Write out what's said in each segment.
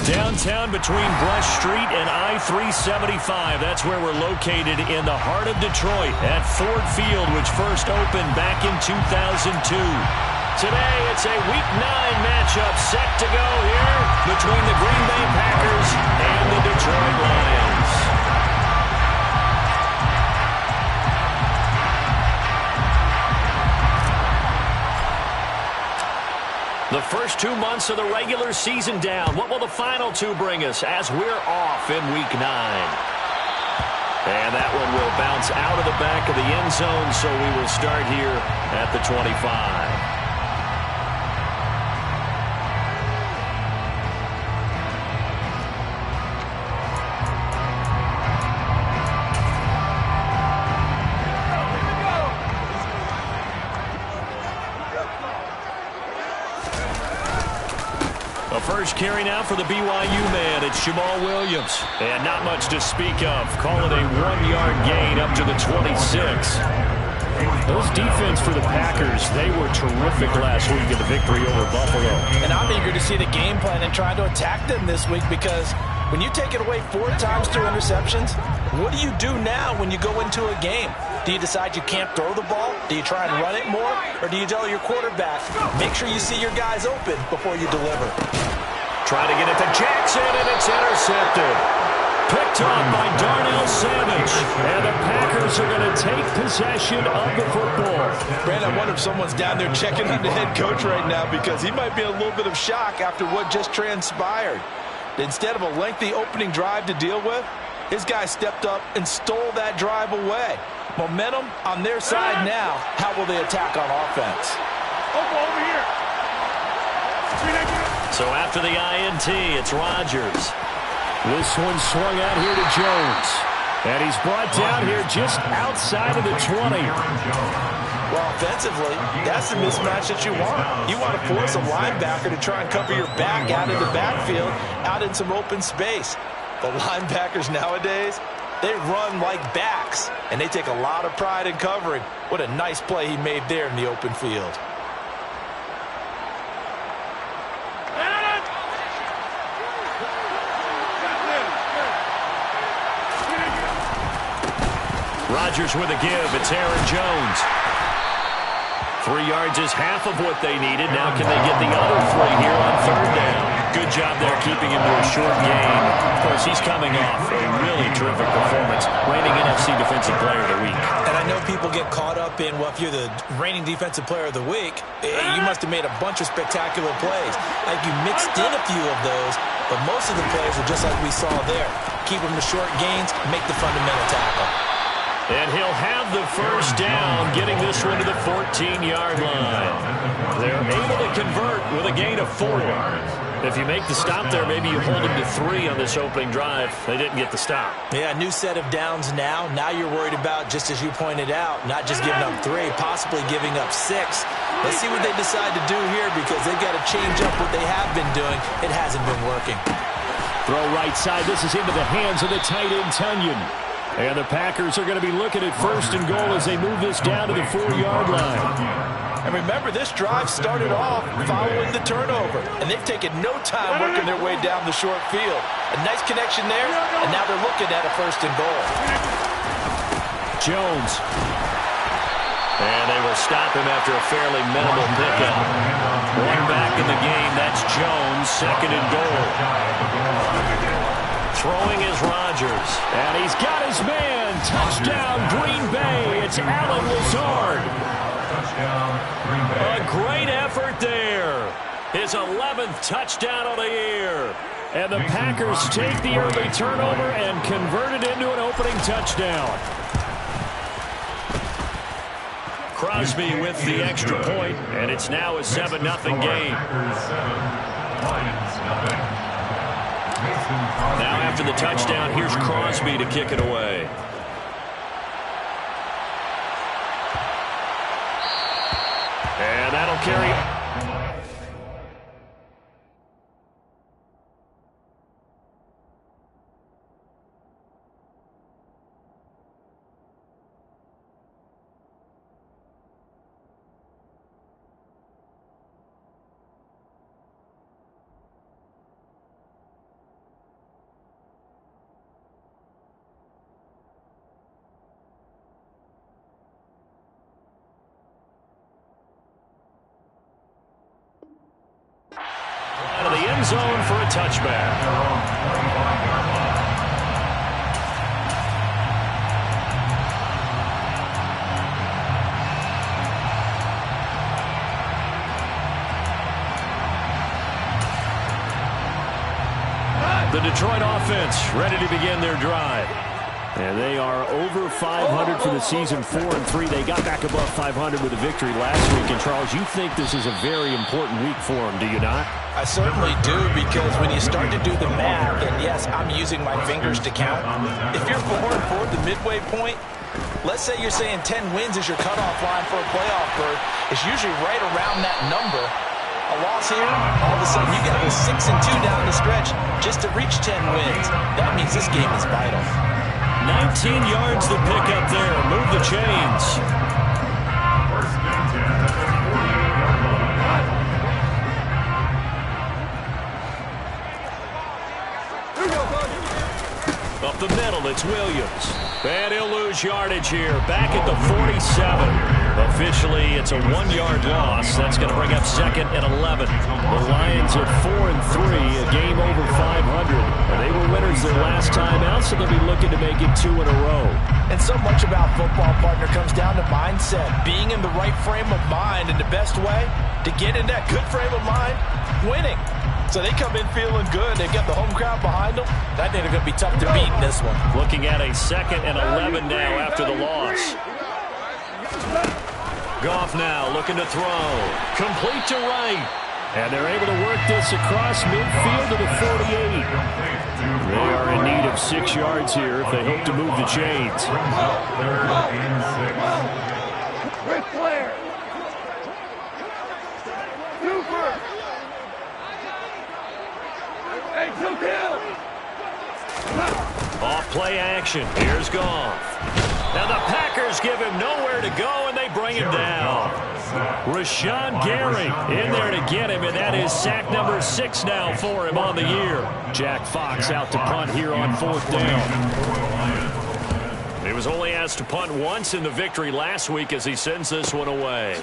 Downtown between Brush Street and I-375. That's where we're located in the heart of Detroit at Ford Field, which first opened back in 2002. Today, it's a Week 9 matchup set to go here between the Green Bay Packers and the Detroit Lions. The first 2 months of the regular season down. What will the final 2 bring us as we're off in Week 9? And that one will bounce out of the back of the end zone, so we will start here at the 25. First carry now for the BYU man. It's Jamal Williams. And not much to speak of. Call it a 1-yard gain up to the 26. Those defense for the Packers, they were terrific last week in the victory over Buffalo. And I'm eager to see the game plan and try to attack them this week, because when you take it away 4 times through interceptions, what do you do now when you go into a game? Do you decide you can't throw the ball? Do you try and run it more? Or do you tell your quarterback, make sure you see your guys open before you deliver? Try to get it to Jackson, and it's intercepted. Picked off by Darnell Savage. And the Packers are going to take possession of the football. Brandon, I wonder if someone's down there checking on the head coach right now, because he might be in a little bit of shock after what just transpired. Instead of a lengthy opening drive to deal with, his guy stepped up and stole that drive away. Momentum on their side now. How will they attack on offense? Over here. So after the INT, it's Rodgers. This one swung out here to Jones. And he's brought down here just outside of the 20. Well, offensively, that's the mismatch that you want. You want to force a linebacker to try and cover your back out in the backfield, out in some open space. The linebackers nowadays, they run like backs, and they take a lot of pride in covering. What a nice play he made there in the open field. Rodgers with a give. It's Aaron Jones. 3 yards is half of what they needed. Now can they get the other 3 here on 3rd down? Good job there keeping him to a short gain. Of course, he's coming off a really terrific performance, reigning NFC Defensive Player of the Week. And I know people get caught up in, well, if you're the reigning Defensive Player of the Week, you must have made a bunch of spectacular plays. Like, you mixed in a few of those, but most of the plays are just like we saw there. Keep them to short gains, make the fundamental tackle. And he'll have the first down, getting this one to the 14-yard line. They're able to convert with a gain of 4. If you make the stop there, maybe you hold them to 3 on this opening drive. They didn't get the stop. Yeah, new set of downs now. Now you're worried about, just as you pointed out, not just giving up 3, possibly giving up 6. Let's see what they decide to do here, because they've got to change up what they have been doing. It hasn't been working. Throw right side. This is into the hands of the tight end, Tunyon. And the Packers are going to be looking at 1st and goal as they move this down to the 4-yard line. And remember, this drive started off following the turnover, and they've taken no time working their way down the short field. A nice connection there, and now they're looking at a 1st and goal. Jones. And they will stop him after a fairly minimal pickup. One back in the game, that's Jones, 2nd and goal. Throwing is Rodgers. And he's got his man. Touchdown, Green Bay. It's Allen Lazard. A great effort there. His 11th touchdown of the year. And the Packers take the early turnover and convert it into an opening touchdown. Crosby with the extra point, and it's now a 7-0 game. Now after the touchdown, here's Crosby to kick it away. And that'll carry. end zone for a touchback. The Detroit offense ready to begin their drive. And they are over 500 for the season, 4-3. They got back above 500 with a victory last week. And, Charles, you think this is a very important week for them, do you not? I certainly do, because when you start to do the math, and yes, I'm using my fingers to count. If you're 4-4 at the midway point, let's say you're saying 10 wins is your cutoff line for a playoff berth. It's usually right around that number. A loss here, all of a sudden you got to go 6-2 down the stretch just to reach 10 wins. That means this game is vital. 19 yards to pick up there. Move the chains. Up the middle, it's Williams. And he'll lose yardage here. Back at the 47. Officially, it's a 1-yard loss. That's going to bring up 2nd and 11. The Lions are 4-3, a game over 500. And they were winners their last time out, so they'll be looking to make it 2 in a row. And so much about football, partner, comes down to mindset. Being in the right frame of mind, and the best way to get in that good frame of mind, winning. So they come in feeling good. They've got the home crowd behind them. I think they're going to be tough to beat in this one. Looking at a 2nd and 11 now after the loss. Goff now looking to throw. Complete to right. And they're able to work this across midfield to the 48. They are in need of 6 yards here if they hope to move the chains. Off play action. Here's Goff. Now the Packers give him nowhere to go, and they bring him down. Rashawn Gary in there to get him, and that is sack number 6 now for him on the year. Jack Fox out to punt here on 4th down. He was only asked to punt once in the victory last week as he sends this one away.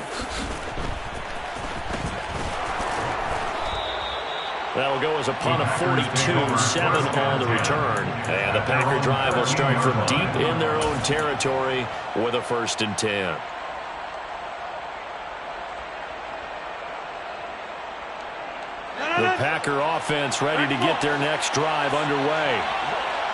That'll go as a punt of 42-7 on the return. And the Packer drive will start from deep in their own territory with a 1st and 10. The Packer offense ready to get their next drive underway.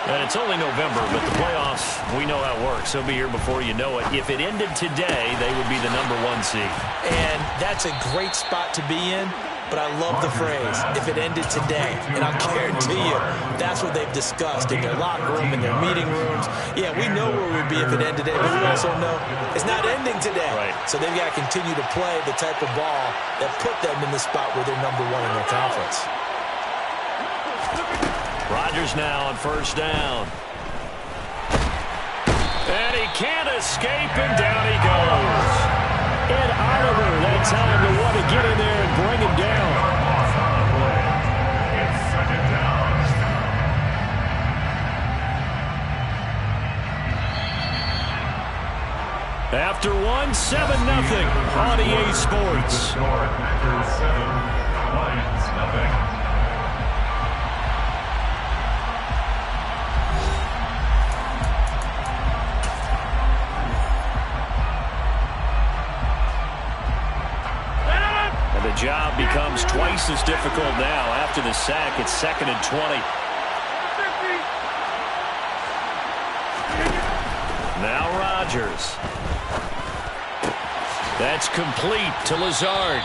And it's only November, but the playoffs, we know how it works. They'll be here before you know it. If it ended today, they would be the #1 seed. And that's a great spot to be in. But I love the phrase, if it ended today. And I'll guarantee you, that's what they've discussed in their locker room, in their meeting rooms. Yeah, we know where we'd be if it ended today, but we also know it's not ending today. Right. So they've got to continue to play the type of ball that put them in the spot where they're #1 in their conference. Rodgers now on 1st down. And he can't escape, and down he goes. And Oliver, that time to want to get in there and bring him down. After one, 7-0 on EA Sports. The job becomes twice as difficult now. After the sack, it's 2nd and 20. Now Rodgers. That's complete to Lazard.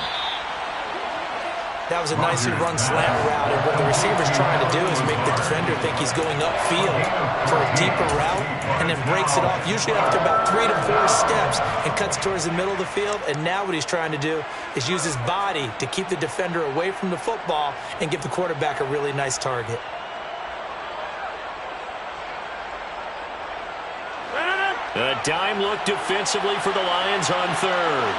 That was a nicely run slant route, and what the receiver's trying to do is make the defender think he's going upfield for a deeper route, and then breaks it off, usually after about 3 to 4 steps, and cuts towards the middle of the field. And now what he's trying to do is use his body to keep the defender away from the football and give the quarterback a really nice target. A dime look defensively for the Lions on 3rd.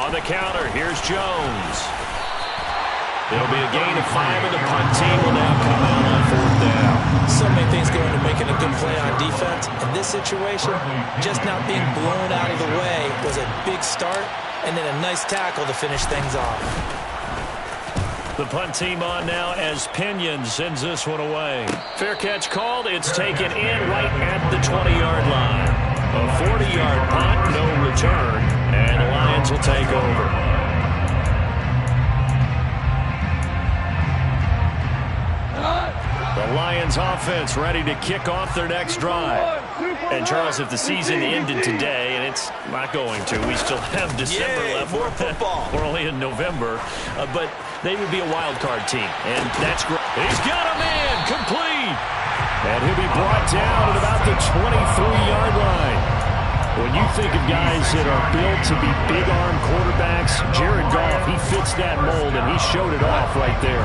On the counter, here's Jones. It'll be a gain of 5, and the punt team will now come out on 4th down. So many things go into making a good play on defense. In this situation, just not being blown out of the way was a big start, and then a nice tackle to finish things off. The punt team on now as Pinion sends this one away. Fair catch called. It's taken in right at the 20-yard line. A 40-yard punt, no return, and the Lions will take over. The Lions offense ready to kick off their next drive. And Charles, if the season ended today, and it's not going to, we still have December left. More football. We're only in November, but they would be a wild card team, and that's great. He's got a man complete, and he'll be brought down at about the 23-yard line. When you think of guys that are built to be big-arm quarterbacks, Jared Goff, he fits that mold, and he showed it off right there.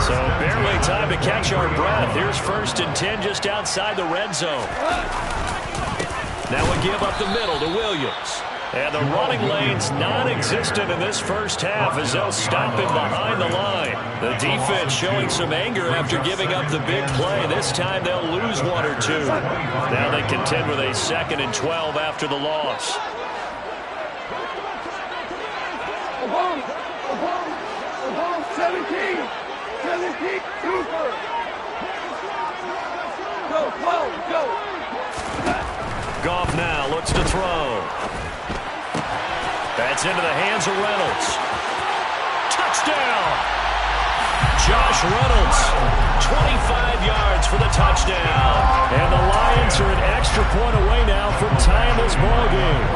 So barely time to catch our breath. Here's 1st and 10 just outside the red zone. Now we give up the middle to Williams. And the running lane's non-existent in this first half as they'll stop him behind the line. The defense showing some anger after giving up the big play. This time they'll lose 1 or 2. Now they contend with a 2nd and 12 after the loss. Goff now looks to throw. That's into the hands of Reynolds. Touchdown! Josh Reynolds, 25 yards for the touchdown. And the Lions are an extra point away now from tying this ball game.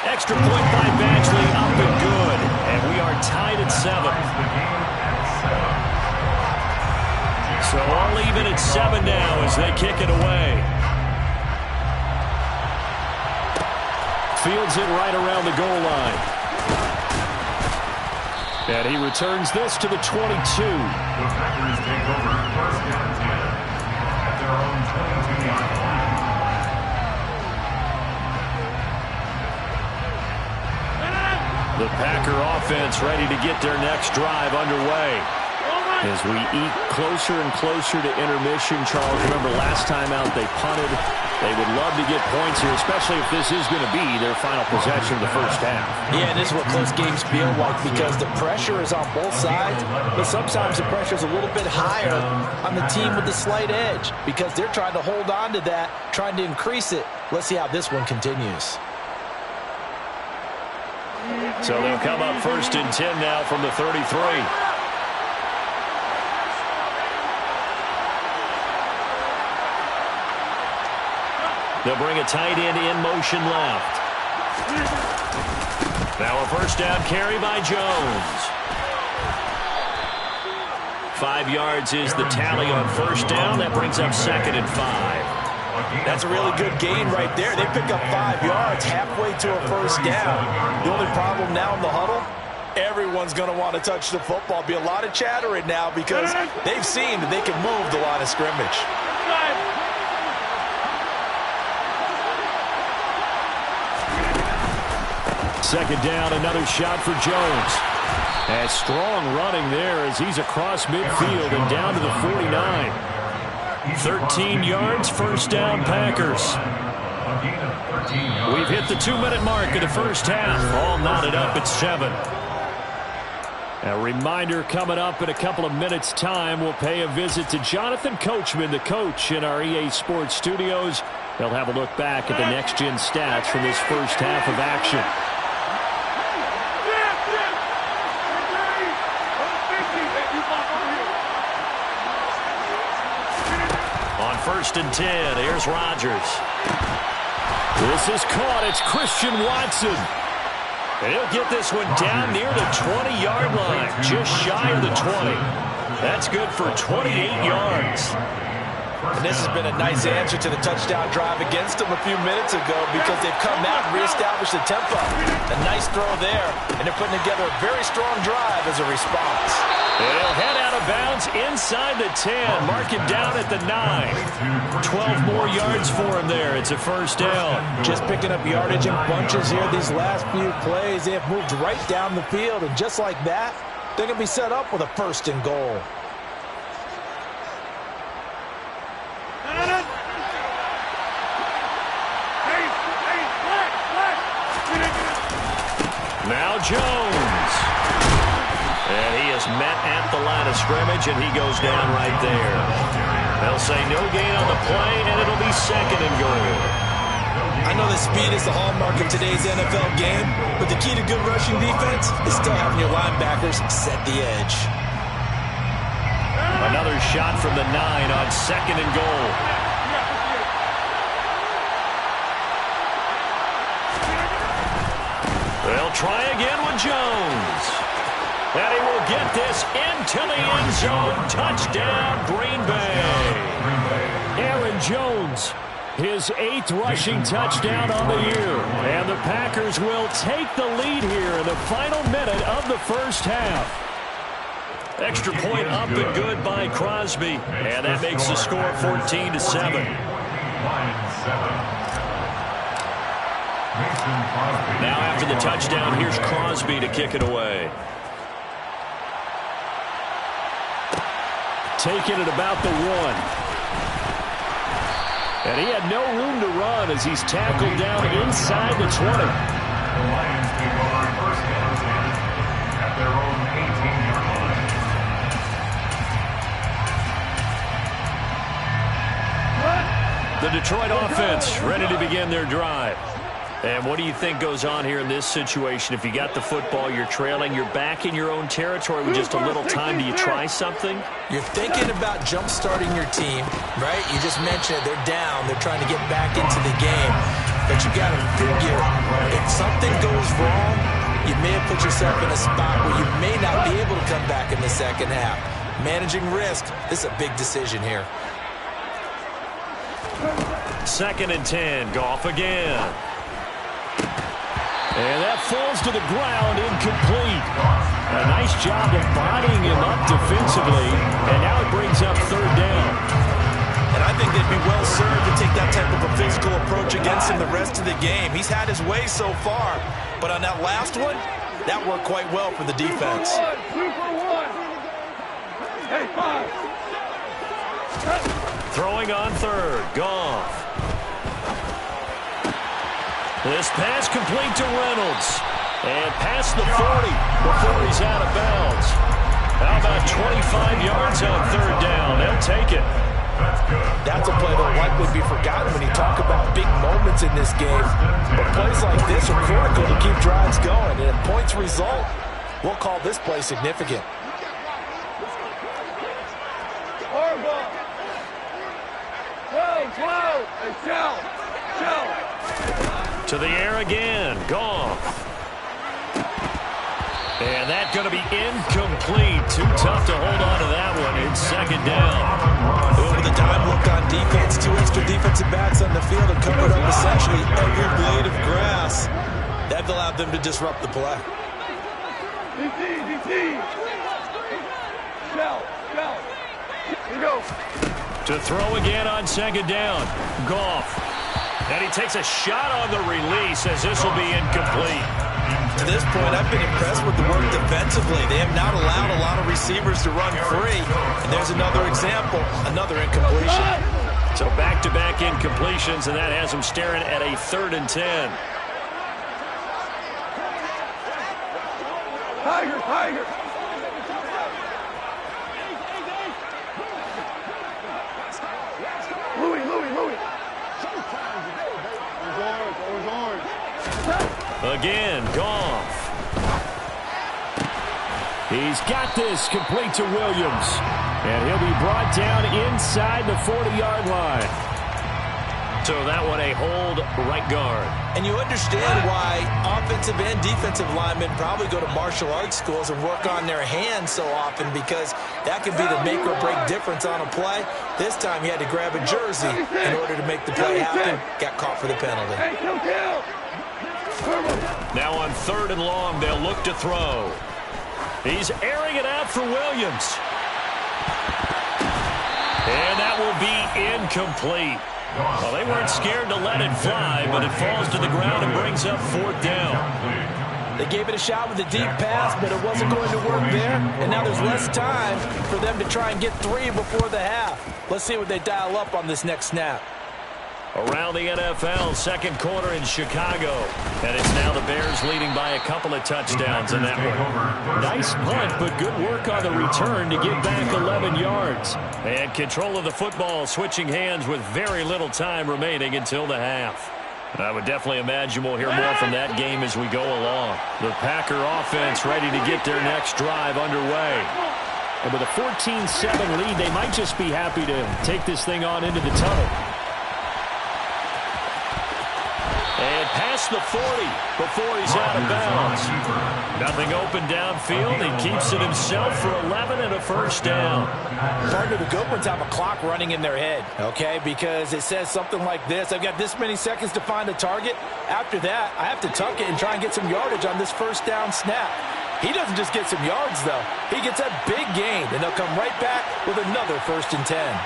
Extra point by Badgley, up and good. And we are tied at 7. So all even at 7 now as they kick it away. Fields it right around the goal line. And he returns this to the 22. The Packer offense ready to get their next drive underway. As we eat closer and closer to intermission, Charles, remember last time out they punted. They would love to get points here, especially if this is going to be their final possession of the first half. Yeah, and this is what close games feel like because the pressure is on both sides, but sometimes the pressure is a little bit higher on the team with the slight edge because they're trying to hold on to that, trying to increase it. Let's see how this one continues. So they'll come up 1st and 10 now from the 33. They'll bring a tight end in motion left. Now a 1st down carry by Jones. 5 yards is the tally on 1st down. That brings up 2nd and 5. That's a really good gain right there. They pick up 5 yards halfway to a 1st down. The only problem now in the huddle, everyone's going to want to touch the football. Be a lot of chattering now because they've seen that they can move the line of scrimmage. 2nd down, another shot for Jones. And strong running there as he's across midfield and down to the 49. 13 yards, 1st down Packers. We've hit the 2-minute mark of the first half. All knotted up at 7. A reminder coming up in a couple of minutes' time. We'll pay a visit to Jonathan Coachman, the coach in our EA Sports studios. They'll have a look back at the next-gen stats from this first half of action. On 1st and 10, here's Rodgers. This is caught. It's Christian Watson. And he'll get this one down near the 20-yard line, just shy of the 20. That's good for 28 yards. And this has been a nice answer to the touchdown drive against them a few minutes ago because they've come out and reestablished the tempo. A nice throw there, and they're putting together a very strong drive as a response. He'll head out of bounds inside the 10. Mark him down at the 9. 12 more yards for him there. It's a first down. Just picking up yardage in bunches here these last few plays. They have moved right down the field, and just like that, they're going to be set up with a first and goal. Now Jones. And he is met at the line of scrimmage, and he goes down right there. They'll say no gain on the play, and it'll be second and goal. I know that speed is the hallmark of today's NFL game, but the key to good rushing defense is still having your linebackers set the edge. Another shot from the 9 on second and goal. They'll try again with Jones. And he will get this into the end zone. Touchdown, Green Bay. Aaron Jones, his 8th rushing touchdown on the year. And the Packers will take the lead here in the final minute of the first half. Extra point up and good by Crosby. And that makes the score 14-7. Now after the touchdown, here's Crosby to kick it away. Taking it about the 1. And he had no room to run as he's tackled down inside the 20. The Lions take over first and 10 at their own 18-yard line. The Detroit offense ready to begin their drive. And what do you think goes on here in this situation? If you got the football, you're trailing, you're back in your own territory with just a little time. Do you try something? You're thinking about jump-starting your team, right? You just mentioned they're down. They're trying to get back into the game. But you got to figure, if something goes wrong, you may have put yourself in a spot where you may not be able to come back in the second half. Managing risk, this is a big decision here. Second and 10, Goff again. And that falls to the ground, incomplete. A nice job of bodying him up defensively, and now it brings up third down. And I think they'd be well served to take that type of a physical approach against him the rest of the game. He's had his way so far, but on that last one, that worked quite well for the defense. Throwing on third, Goff. This pass complete to Reynolds. And past the 40 before he's out of bounds. How about 25 yards on third down? They'll take it. That's a play that will likely be forgotten when you talk about big moments in this game. But plays like this are critical to keep drives going. And if points result, we'll call this play significant. To the air again, Goff. And that's going to be incomplete. Too tough to hold on to that one. It's second down. Over the time look on defense, 2 extra defensive backs on the field and covered up essentially every blade of grass. That allowed them to disrupt the play. To throw again on second down, Goff. And he takes a shot on the release as this will be incomplete. To this point, I've been impressed with the work defensively. They have not allowed a lot of receivers to run free. And there's another example, another incompletion. So back-to-back incompletions, and that has them staring at a 3rd and 10. Tiger! Louis! Again, Goff. He's got this complete to Williams. And he'll be brought down inside the 40-yard line. So that one a hold right guard. And you understand why offensive and defensive linemen probably go to martial arts schools and work on their hands so often, because that can be the make or break difference on a play. This time he had to grab a jersey in order to make the play happen. Got caught for the penalty. Now on 3rd and long, they'll look to throw. He's airing it out for Williams. And that will be incomplete. Well, they weren't scared to let it fly, but it falls to the ground and brings up 4th down. They gave it a shot with a deep pass, but it wasn't going to work there. And now there's less time for them to try and get 3 before the half. Let's see what they dial up on this next snap. Around the NFL, 2nd quarter in Chicago. And it's now the Bears leading by a couple of touchdowns in that one. Nice punt, but good work on the return to get back 11 yards. And control of the football switching hands with very little time remaining until the half. I would definitely imagine we'll hear more from that game as we go along. The Packer offense ready to get their next drive underway. And with a 14-7 lead, they might just be happy to take this thing on into the tunnel. And past the 40 before he's out of bounds. Nothing open downfield. He keeps it himself for 11 and a 1st down. Partner, the good ones have a clock running in their head, okay? Because it says something like this: I've got this many seconds to find a target. After that, I have to tuck it and try and get some yardage on this 1st down snap. He doesn't just get some yards, though. He gets a big gain, and they'll come right back with another 1st and 10.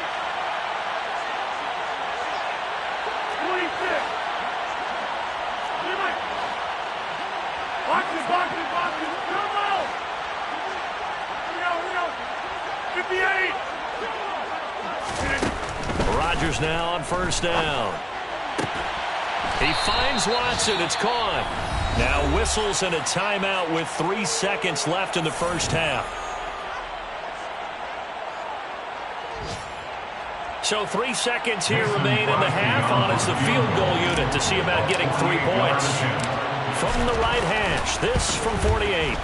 Rodgers now on 1st down. He finds Watson. It's caught. Now whistles and a timeout with 3 seconds left in the 1st half. So 3 seconds here remain in the half. On is the field goal unit to see about getting 3 points. From the right hash, this from 48.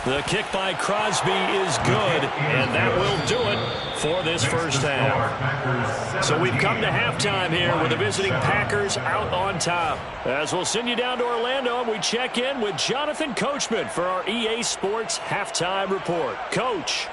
The kick by Crosby is good, and that will do it for this 1st half. So we've come to halftime here with the visiting Packers out on top. As we'll send you down to Orlando, and we check in with Jonathan Coachman for our EA Sports Halftime Report. Coach.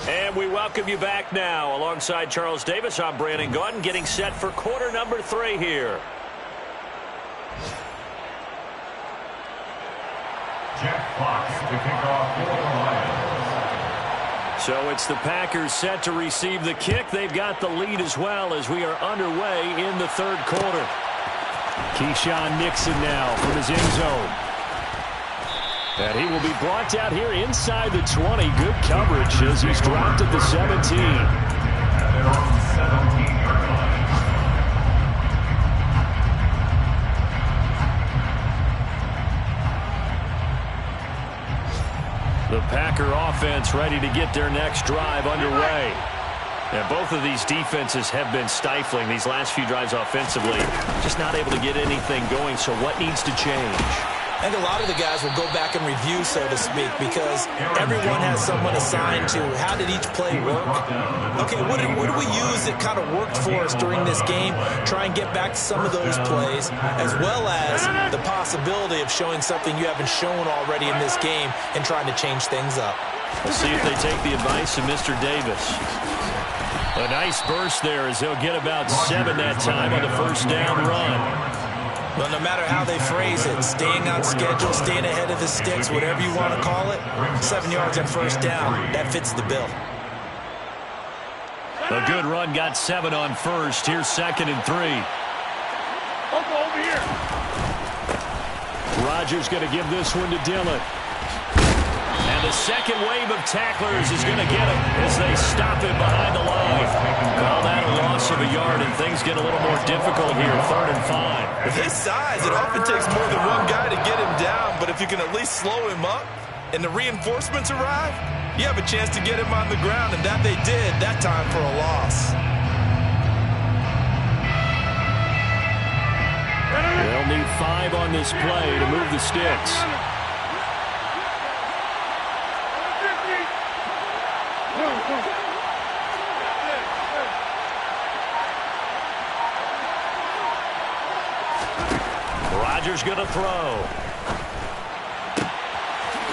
And we welcome you back now. Alongside Charles Davis, I'm Brandon Gaudin, getting set for quarter number 3 here. Jack Fox to kick off for the Lions. So it's the Packers set to receive the kick. They've got the lead as well as we are underway in the 3rd quarter. Keyshawn Nixon now from his end zone. And he will be brought down here inside the 20. Good coverage as he's dropped at the 17. At their own 17-yard line. The Packer offense ready to get their next drive underway. And both of these defenses have been stifling these last few drives offensively. Just not able to get anything going, so what needs to change? I think a lot of the guys will go back and review, so to speak, because everyone has someone assigned to how did each play work. Okay, what do we use that kind of worked for us during this game? Try and get back to some of those plays, as well as the possibility of showing something you haven't shown already in this game and trying to change things up. We'll see if they take the advice of Mr. Davis. A nice burst there as they'll get about 7 that time on the 1st down run. Well, no matter how they phrase it, staying on schedule, staying ahead of the sticks, whatever you want to call it, 7 yards on 1st down, that fits the bill. A good run got 7 on 1st. Here's 2nd and 3. Over here. Rodgers going to give this one to Dillon. And the second wave of tacklers is going to get him as they stop him behind the line. Call that a loss of a yard, and things get a little more difficult here, 3rd and 5. With his size, it often takes more than one guy to get him down, but if you can at least slow him up and the reinforcements arrive, you have a chance to get him on the ground, and that they did that time for a loss. Yeah, They'll need 5 on this play to move the sticks. Rodgers going to throw.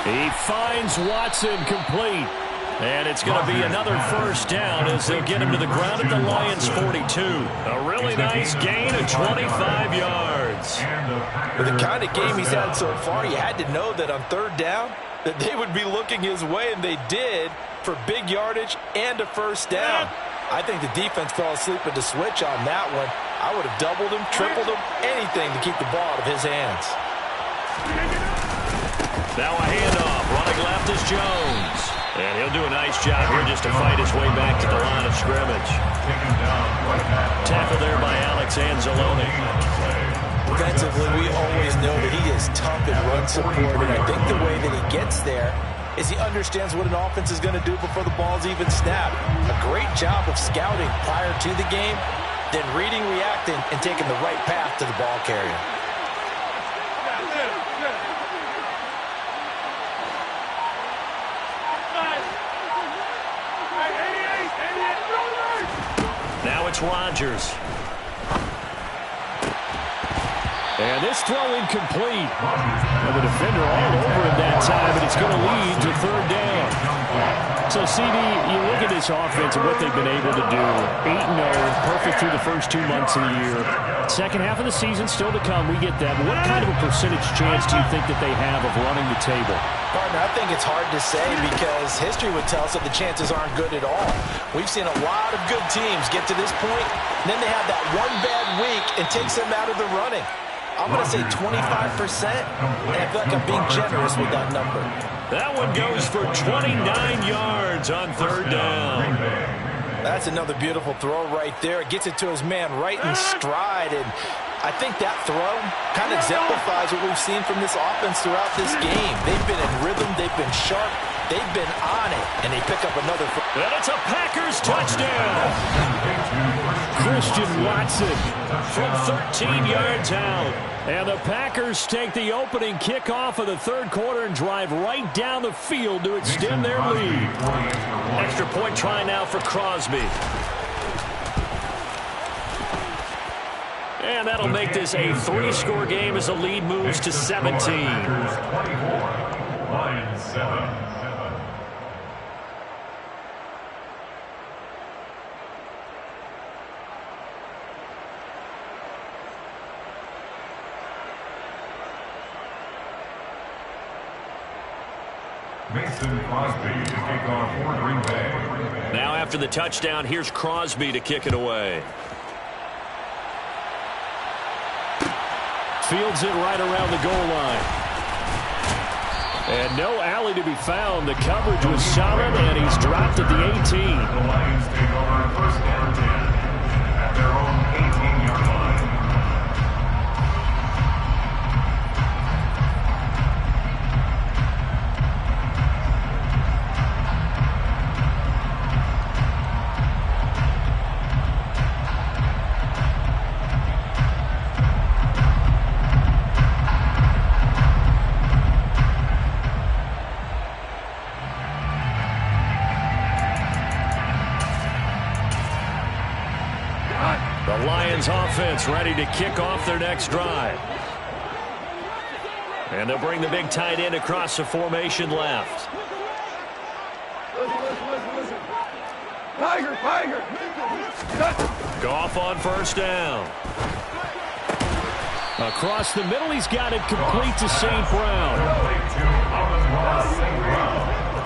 He finds Watson complete. And it's going to be another first down as they'll get him to the ground at the Lions' 42. A really nice gain of 25 yards. With the kind of game he's had so far, you had to know that on third down that they would be looking his way, and they did, for big yardage and a first down. I think the defense fell asleep at the switch on that one. I would have doubled him, tripled him, anything to keep the ball out of his hands. Now a handoff. Running left is Jones. And he'll do a nice job here just to fight his way back to the line of scrimmage. Tackle there by Alex Anzalone. Defensively, we always know that he is tough in run support, and I think the way that he gets there is he understands what an offense is going to do before the ball's even snapped. A great job of scouting prior to the game, then reading, reacting, and taking the right path to the ball carrier. Now it's Rodgers. And this throw incomplete. And the defender all over him that time, and it's going to lead to third down. So, CD, you look at this offense and what they've been able to do. 8-0, perfect through the first 2 months of the year. Second half of the season still to come, we get that. But what kind of a percentage chance do you think that they have of running the table? Partner, I think it's hard to say because history would tell us that the chances aren't good at all. We've seen a lot of good teams get to this point, and then they have that one bad week and takes them out of the running. I'm going to say 25%, and I feel like I'm being generous with that number. That one goes for 29 yards on third down. That's another beautiful throw right there. Gets it to his man right in stride, and I think that throw kind of exemplifies what we've seen from this offense throughout this game. They've been in rhythm. They've been sharp. They've been on it, and they pick up another. And it's a Packers touchdown. Christian Watson from 13 yards out. And the Packers take the opening kickoff of the third quarter and drive right down the field to extend their lead. Extra point try now for Crosby. And that'll make this a 3-score game as the lead moves to 17. Lions 7. Mason Crosby to kick off for Green Bay. Now after the touchdown, here's Crosby to kick it away. Fields it right around the goal line. And no alley to be found. The coverage was solid, and he's dropped at the 18. The Lions take over first down 10 at their own 18-yard line. The Lions offense ready to kick off their next drive. And they'll bring the big tight end across the formation left. Tiger! Goff on first down. Across the middle, he's got it complete to St. Brown.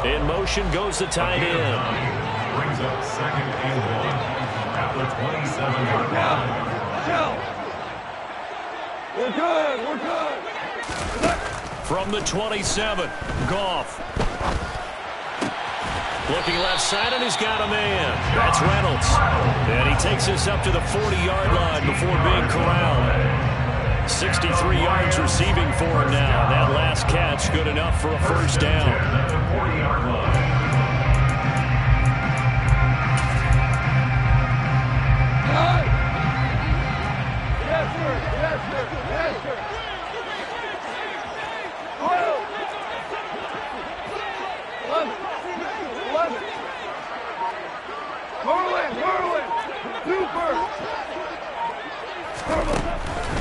In motion goes the tight end. Brings up second and 1. At the 27-yard line. We're good. From the 27, Goff. Looking left side, and he's got a man. That's Reynolds. And he takes us up to the 40-yard line before being corralled. 63 yards receiving for him now. That last catch good enough for a first down. At the 40-yard line. Yes, sir.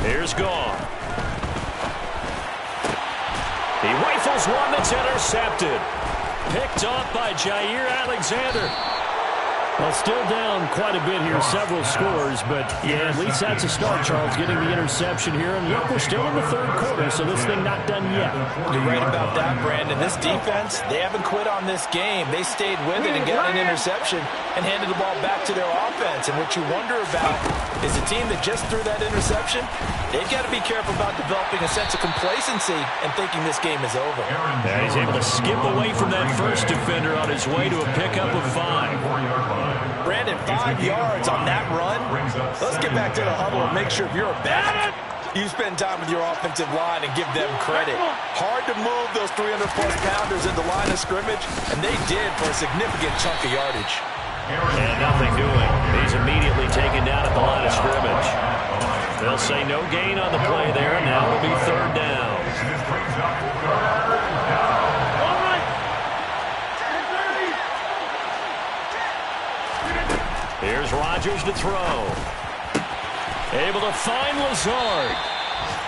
Here's Gone. He rifles one that's intercepted. Picked off by Jair Alexander. Well, still down quite a bit here, several scores, but yeah, at least that's a start, Charles, getting the interception here. And look, we're still in the third quarter, so this thing not done yet. You're right about that, Brandon. This defense, they haven't quit on this game. They stayed with it and got an interception and handed the ball back to their offense. And what you wonder about is a team that just threw that interception, they've got to be careful about developing a sense of complacency and thinking this game is over. Yeah, he's able to skip away from that first defender on his way to a pickup of 5. Brandon, 5 yards on that run. Let's get back to the huddle and make sure if you're a back, you spend time with your offensive line and give them credit. Hard to move those 300-plus pounders into line of scrimmage, and they did for a significant chunk of yardage. And nothing doing. He's immediately taken down at the line of scrimmage. They'll say no gain on the play there, and now it'll be third down. Here's Rodgers to throw. Able to find Lazard.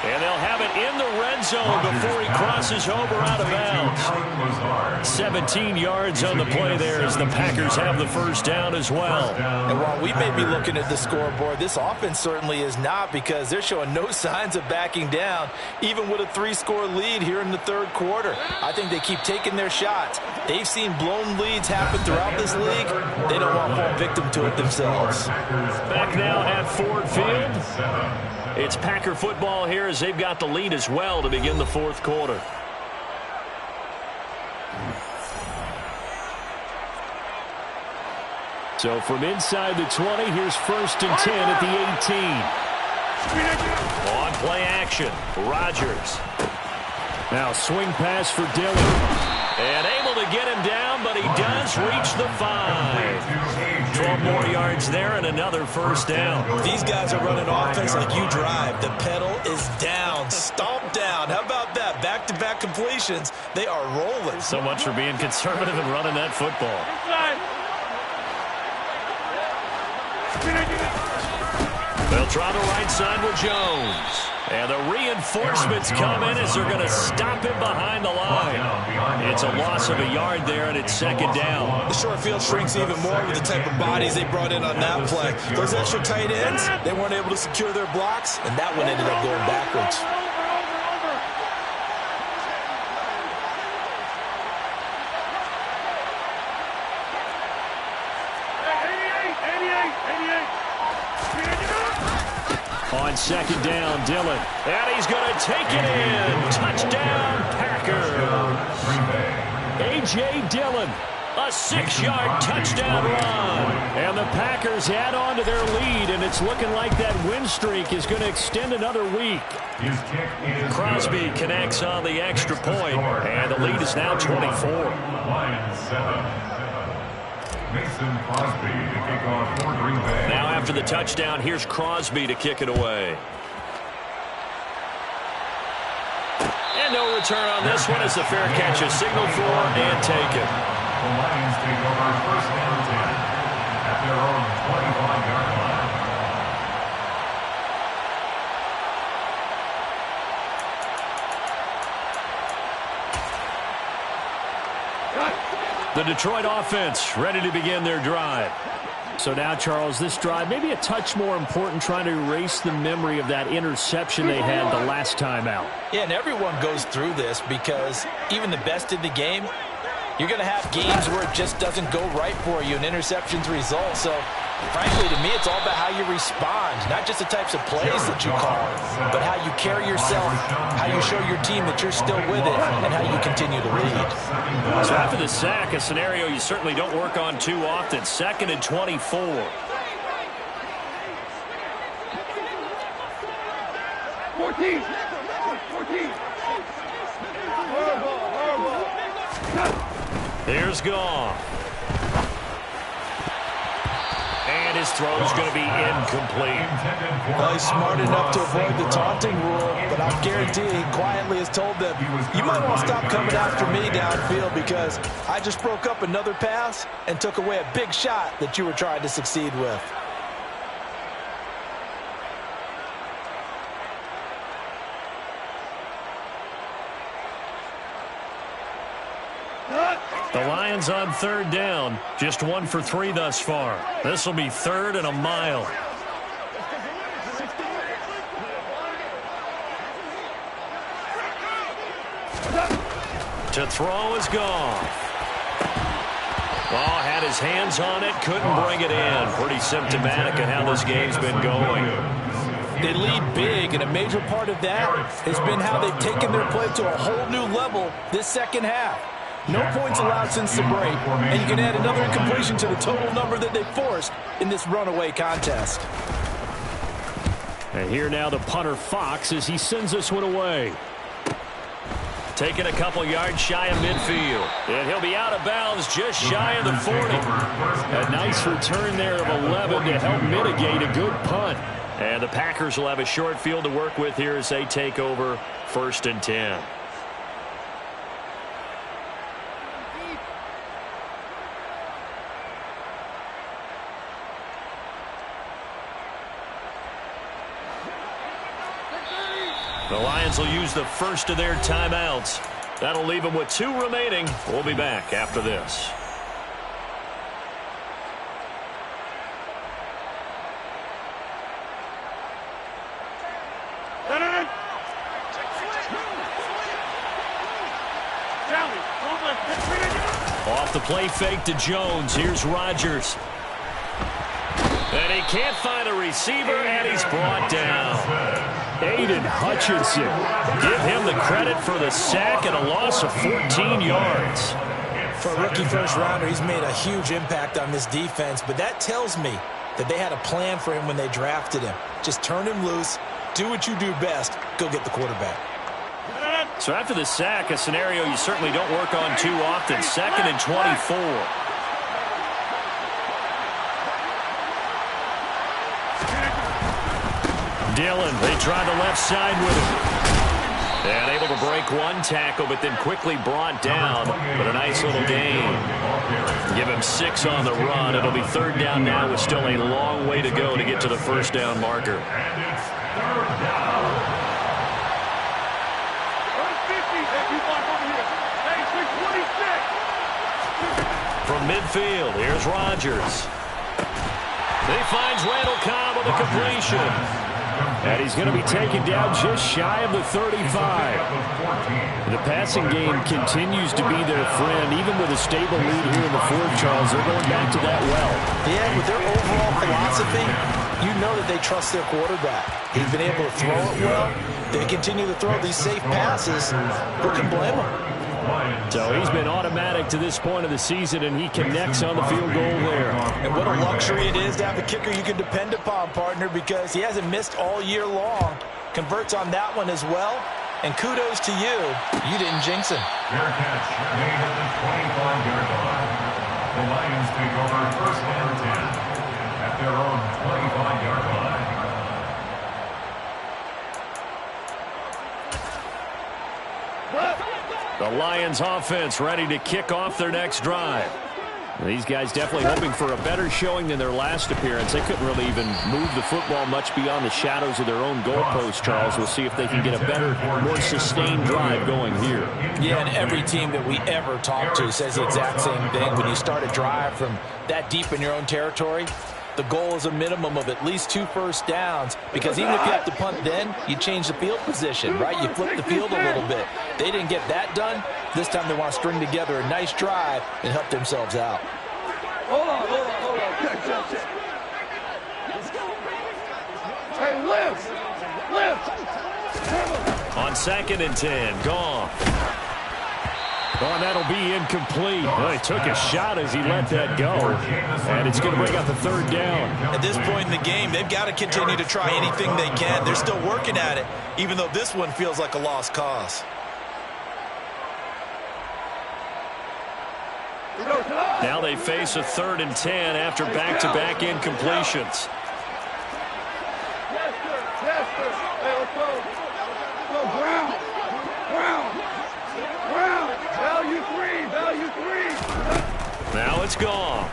And they'll have it in the red zone before he crosses over out of bounds. 17 yards on the play there as the Packers have the first down as well. And while we may be looking at the scoreboard, this offense certainly is not, because they're showing no signs of backing down, even with a 3-score lead here in the third quarter. I think they keep taking their shots. They've seen blown leads happen throughout this league. They don't want to fall victim to it themselves. Back now at Ford Field. It's Packer football here as they've got the lead as well to begin the fourth quarter. So from inside the 20, here's 1st and 10 at the 18. On play action, Rodgers. Now swing pass for Dillon. And able to get him down, but he does reach the 5. 12 more yards there and another first down. These guys are running offense like you drive. The pedal is down, stomp down. How about that? Back-to-back completions. They are rolling. So much for being conservative and running that football. They'll try the right side with Jones. And the reinforcements come in as they're going to stop him behind the line. It's a loss of a yard there, and it's second down. The short field shrinks even more with the type of bodies they brought in on that play. Those extra tight ends, they weren't able to secure their blocks, and that one ended up going backwards. On second down, Dillon. And he's going to take it in. Touchdown, Packers. A.J. Dillon, a 6-yard touchdown run. And the Packers add on to their lead, and it's looking like that win streak is going to extend another week. Crosby connects on the extra point, and the lead is now 24. Now after the touchdown, here's Crosby to kick it away. And no return on this one as the fair catch is signaled for and taken. The Lions take over first down 10 at their own 25-yard line. The Detroit offense ready to begin their drive. So now, Charles, this drive maybe a touch more important, trying to erase the memory of that interception they had the last time out. Yeah, and everyone goes through this because even the best in the game, you're going to have games where it just doesn't go right for you and interceptions result. So, frankly, to me, it's all about how you respond, not just the types of plays that you call, but how you carry yourself, how you show your team that you're still with it, and how you continue to lead. So after the sack, a scenario you certainly don't work on too often. 2nd and 24. Here's Goff. And his throw is going to be incomplete. Well, he's smart enough to avoid the taunting rule, but I guarantee he quietly has told them, you might want to stop coming after me downfield because I just broke up another pass and took away a big shot that you were trying to succeed with. Lions on third down. Just 1 for 3 thus far. This will be 3rd and a mile. To throw is Goff. Ball had his hands on it, couldn't bring it in. Pretty symptomatic of how this game's been going. They lead big, and a major part of that has been how they've taken their play to a whole new level this second half. No points allowed since the break, and you can add another incompletion to the total number that they forced in this runaway contest. And here now the punter Fox as he sends this one away. Taking a couple yards shy of midfield. And he'll be out of bounds just shy of the 40. A nice return there of 11 to help mitigate a good punt. And the Packers will have a short field to work with here as they take over 1st and 10. The Lions will use the first of their timeouts. That'll leave them with 2 remaining. We'll be back after this. Off the play fake to Jones. Here's Rodgers. And he can't find a receiver, and he's brought down. Aiden Hutchinson. Give him the credit for the sack and a loss of 14 yards. For a rookie first-rounder, he's made a huge impact on this defense, but that tells me that they had a plan for him when they drafted him. Just turn him loose, do what you do best, go get the quarterback. So after the sack, a scenario you certainly don't work on too often. 2nd and 24. Dillon, they try the left side with him. And able to break one tackle, but then quickly brought down. But a nice little gain. Give him 6 on the run. It'll be 3rd down now with still a long way to go to get to the 1st down marker. And it's 3rd down. From midfield, here's Rodgers. He finds Randall Cobb with a completion. And he's going to be taken down just shy of the 35. The passing game continues to be their friend, even with a stable lead here in the 4th, Charles. They're going back to that well. Yeah, with their overall philosophy, you know that they trust their quarterback. He's been able to throw it well. They continue to throw these safe passes. Who can blame them? So he's been automatic to this point of the season, and he connects on the field goal there. And what a luxury it is to have a kicker you can depend upon, partner, because he hasn't missed all year long. Converts on that one as well. And kudos to you. You didn't jinx him. Fair catch made at the 25-yard line. The Lions take over 1st and 10 at their own 25-yard line. The Lions offense ready to kick off their next drive. These guys definitely hoping for a better showing than their last appearance. They couldn't really even move the football much beyond the shadows of their own goalpost, Charles. We'll see if they can get a better, more sustained drive going here. Yeah, and every team that we ever talk to says the exact same thing. When you start a drive from that deep in your own territory, the goal is a minimum of at least 2 first downs, because even if you have to punt then, you change the field position, right? You flip the field a little bit. They didn't get that done. This time they want to string together a nice drive and help themselves out. Hold on. Check. Hey, lift. On 2nd and 10, gone. Oh, and that'll be incomplete. Well, he took a shot as he let that go. And it's going to bring out the 3rd down. At this point in the game, they've got to continue to try anything they can. They're still working at it, even though this one feels like a lost cause. Now they face a 3rd and 10 after back-to-back incompletions. Yes, sir. Hey, let's go. Ground. Value three. Now it's gone.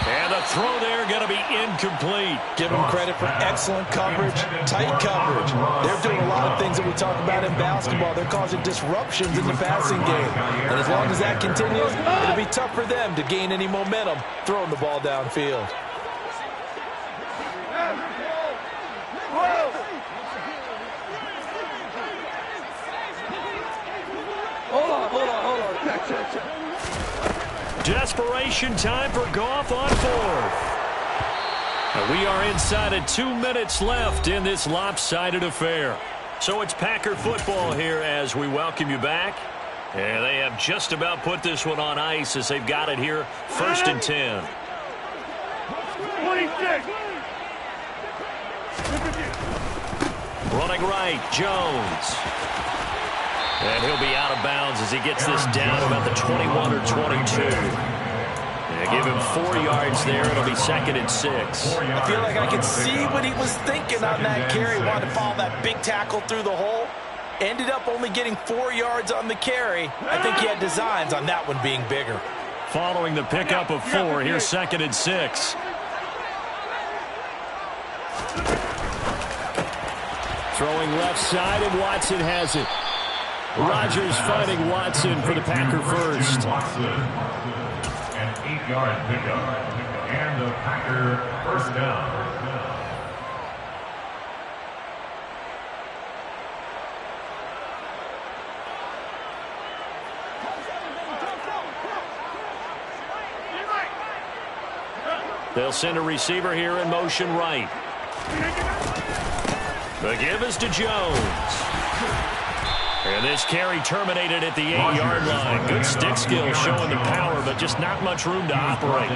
And the Throw there going to be incomplete. Give them credit for excellent coverage, tight coverage. They're doing a lot of things that we talk about in basketball. They're causing disruptions in the passing game. And as long as that continues, it'll be tough for them to gain any momentum throwing the ball downfield. Hold on. Desperation time for Goff on fourth. And we are inside of 2 minutes left in this lopsided affair. So it's Packer football here as we welcome you back. And they have just about put this one on ice as they've got it here, 1st and 10. 26. Running right, Jones. And he'll be out of bounds as he gets this down about the 21 or 22. And give him 4 yards there. It'll be 2nd and 6. I feel like I could see what he was thinking on that carry. Wanted to follow that big tackle through the hole. Ended up only getting 4 yards on the carry. I think he had designs on that one being bigger. Following the pickup of 4, here's 2nd and 6. Throwing left side, and Watson has it. Rodgers fighting Watson for the Packer first. Watson, an 8-yard pickup, and the Packer first down. They'll send a receiver here in motion right. The give is to Jones. And this carry terminated at the 8-yard line. Good stick skill showing the power, but just not much room to operate.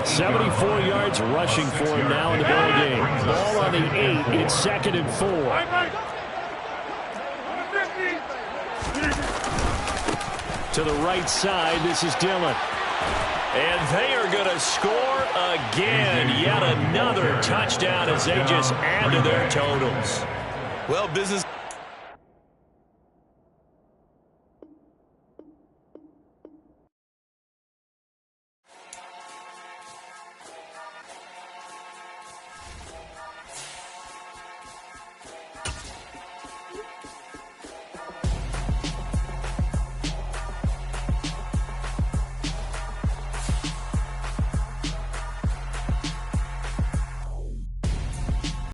74 yards rushing for him now in the ball game. Ball on the 8. It's 2nd and 4. To the right side, this is Dillon. And they are going to score again. Yet another touchdown as they just add to their totals. Well, business